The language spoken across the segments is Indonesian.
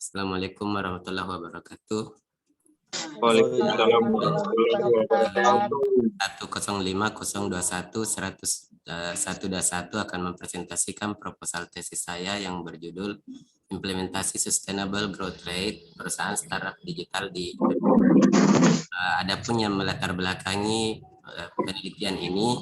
Assalamualaikum warahmatullahi wabarakatuh. Waalaikumsalam warahmatullahi wabarakatuh. 105-021-100-121 akan mempresentasikan proposal tesis saya yang berjudul Implementasi Sustainable Growth Rate Perusahaan Startup Digital di Indonesia. Adapun yang melatar belakangi penelitian ini,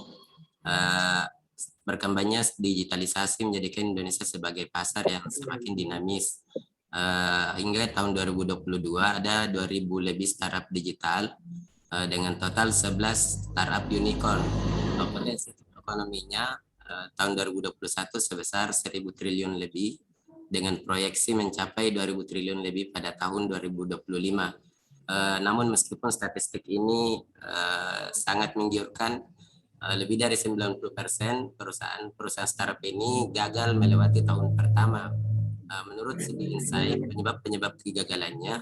berkembangnya digitalisasi menjadikan Indonesia sebagai pasar yang semakin dinamis. Hingga tahun 2022 ada 2.000 lebih startup digital dengan total 11 startup unicorn. Potensi ekonominya tahun 2021 sebesar 1.000 triliun lebih dengan proyeksi mencapai 2.000 triliun lebih pada tahun 2025. Namun meskipun statistik ini sangat menggiurkan, lebih dari 90% perusahaan startup ini gagal melewati tahun pertama. Menurut studi Insight, penyebab kegagalannya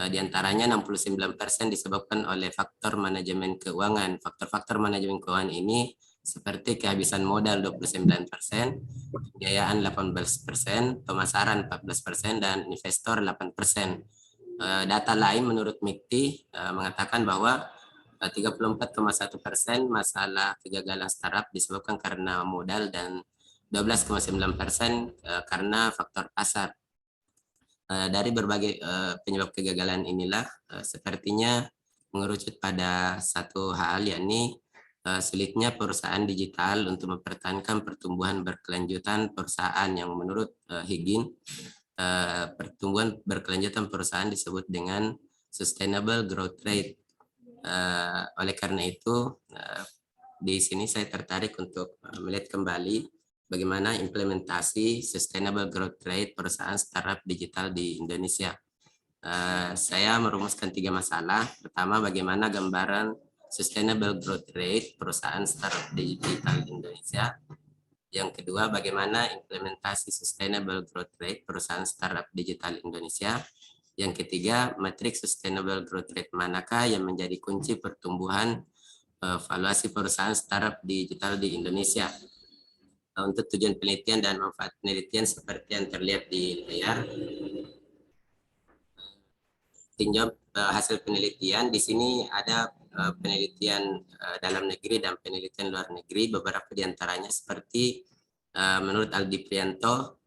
diantaranya 69% disebabkan oleh faktor manajemen keuangan. Faktor-faktor manajemen keuangan ini seperti kehabisan modal 29%, pembiayaan 18%, pemasaran 14%, dan investor 8%. Data lain menurut MIKTI mengatakan bahwa 34,1% masalah kegagalan startup disebabkan karena modal dan 12,9% karena faktor pasar. Dari berbagai penyebab kegagalan inilah sepertinya mengerucut pada satu hal, yakni sulitnya perusahaan digital untuk mempertahankan pertumbuhan berkelanjutan perusahaan yang menurut Higgins, pertumbuhan berkelanjutan perusahaan disebut dengan sustainable growth rate. Oleh karena itu, di sini saya tertarik untuk melihat kembali bagaimana implementasi sustainable growth rate perusahaan startup digital di Indonesia. Saya merumuskan 3 masalah. Pertama, bagaimana gambaran sustainable growth rate perusahaan startup digital di Indonesia. Yang kedua, bagaimana implementasi sustainable growth rate perusahaan startup digital Indonesia. Yang ketiga, metrik sustainable growth rate manakah yang menjadi kunci pertumbuhan valuasi perusahaan startup digital di Indonesia. Untuk tujuan penelitian dan manfaat penelitian seperti yang terlihat di layar. Tinjau hasil penelitian, di sini ada penelitian dalam negeri dan penelitian luar negeri. Beberapa di antaranya seperti menurut Aldi Prianto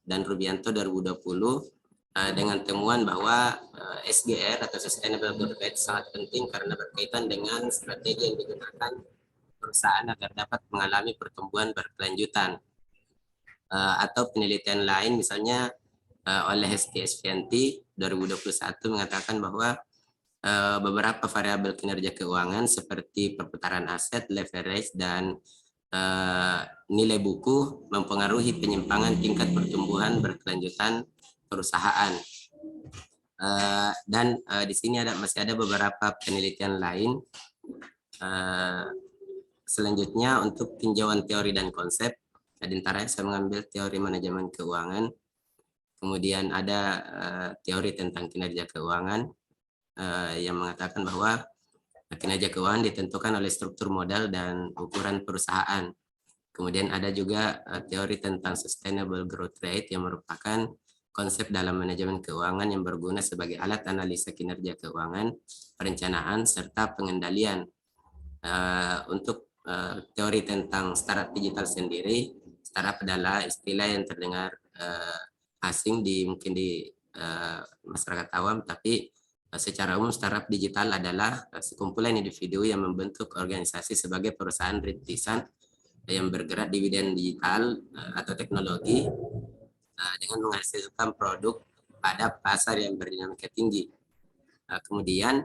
dan Rubianto 2020 dengan temuan bahwa SGR atau Sustainable Growth Rate sangat penting karena berkaitan dengan strategi yang digunakan perusahaan agar dapat mengalami pertumbuhan berkelanjutan. Atau penelitian lain misalnya oleh Hesti Esvianti 2021 mengatakan bahwa beberapa variabel kinerja keuangan seperti perputaran aset, leverage, dan nilai buku mempengaruhi penyimpangan tingkat pertumbuhan berkelanjutan perusahaan. Dan di sini masih ada beberapa penelitian lain. Selanjutnya untuk tinjauan teori dan konsep, di antaranya saya mengambil teori manajemen keuangan, kemudian ada teori tentang kinerja keuangan yang mengatakan bahwa kinerja keuangan ditentukan oleh struktur modal dan ukuran perusahaan. Kemudian ada juga teori tentang sustainable growth rate yang merupakan konsep dalam manajemen keuangan yang berguna sebagai alat analisa kinerja keuangan, perencanaan, serta pengendalian. Untuk teori tentang startup digital sendiri, startup adalah istilah yang terdengar asing mungkin di masyarakat awam, tapi secara umum startup digital adalah sekumpulan individu yang membentuk organisasi sebagai perusahaan rintisan yang bergerak di bidang digital atau teknologi dengan menghasilkan produk pada pasar yang berdinamika tinggi. Kemudian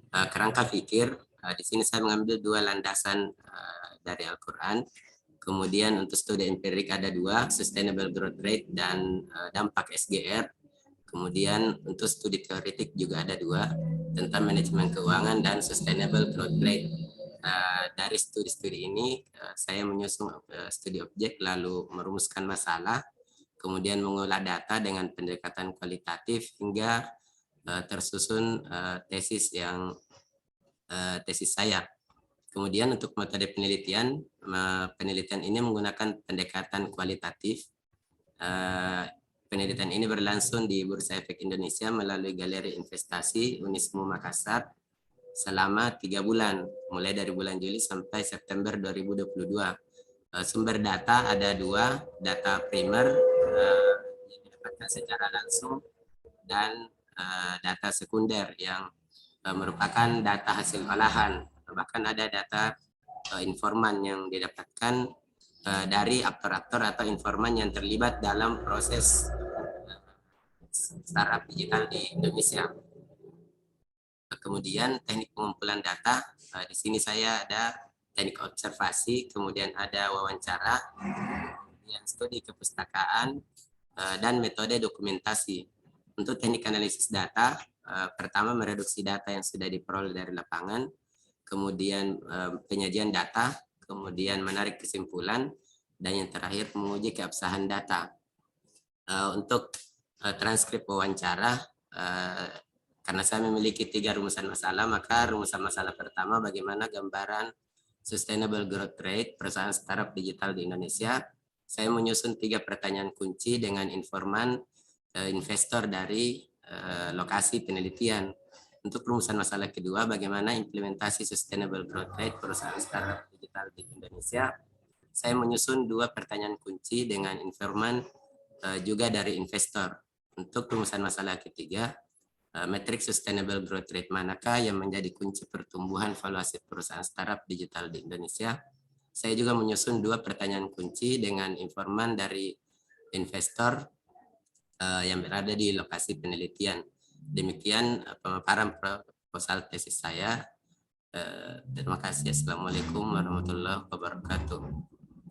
kerangka pikir, di sini saya mengambil 2 landasan dari Al-Quran. Kemudian untuk studi empirik ada 2, sustainable growth rate dan dampak SGR. Kemudian untuk studi teoretik juga ada 2, tentang manajemen keuangan dan sustainable growth rate. Dari studi-studi ini saya menyusun studi objek, lalu merumuskan masalah, kemudian mengolah data dengan pendekatan kualitatif hingga tersusun tesis saya. Kemudian untuk metode penelitian ini menggunakan pendekatan kualitatif Penelitian ini berlangsung di Bursa Efek Indonesia melalui Galeri Investasi Unismu Makassar selama 3 bulan, mulai dari bulan Juli sampai September 2022. Sumber data ada 2, data primer yang didapatkan secara langsung dan data sekunder yang merupakan data hasil olahan. Bahkan ada data informan yang didapatkan dari aktor-aktor atau informan yang terlibat dalam proses startup digital di Indonesia. Kemudian teknik pengumpulan data, di sini saya ada teknik observasi, kemudian ada wawancara, kemudian studi kepustakaan, dan metode dokumentasi. Untuk teknik analisis data, pertama mereduksi data yang sudah diperoleh dari lapangan, kemudian penyajian data, kemudian menarik kesimpulan, dan yang terakhir menguji keabsahan data. Untuk transkrip wawancara, karena saya memiliki 3 rumusan masalah, maka rumusan masalah pertama bagaimana gambaran sustainable growth rate perusahaan startup digital di Indonesia. Saya menyusun 3 pertanyaan kunci dengan informan investor dari lokasi penelitian. Untuk rumusan masalah kedua, bagaimana implementasi sustainable growth rate perusahaan startup digital di Indonesia. Saya menyusun 2 pertanyaan kunci dengan informan juga dari investor. Untuk rumusan masalah ketiga, metrik sustainable growth rate manakah yang menjadi kunci pertumbuhan valuasi perusahaan startup digital di Indonesia. Saya juga menyusun 2 pertanyaan kunci dengan informan dari investor yang berada di lokasi penelitian. Demikian pemaparan proposal tesis saya. Terima kasih. Assalamualaikum warahmatullahi wabarakatuh.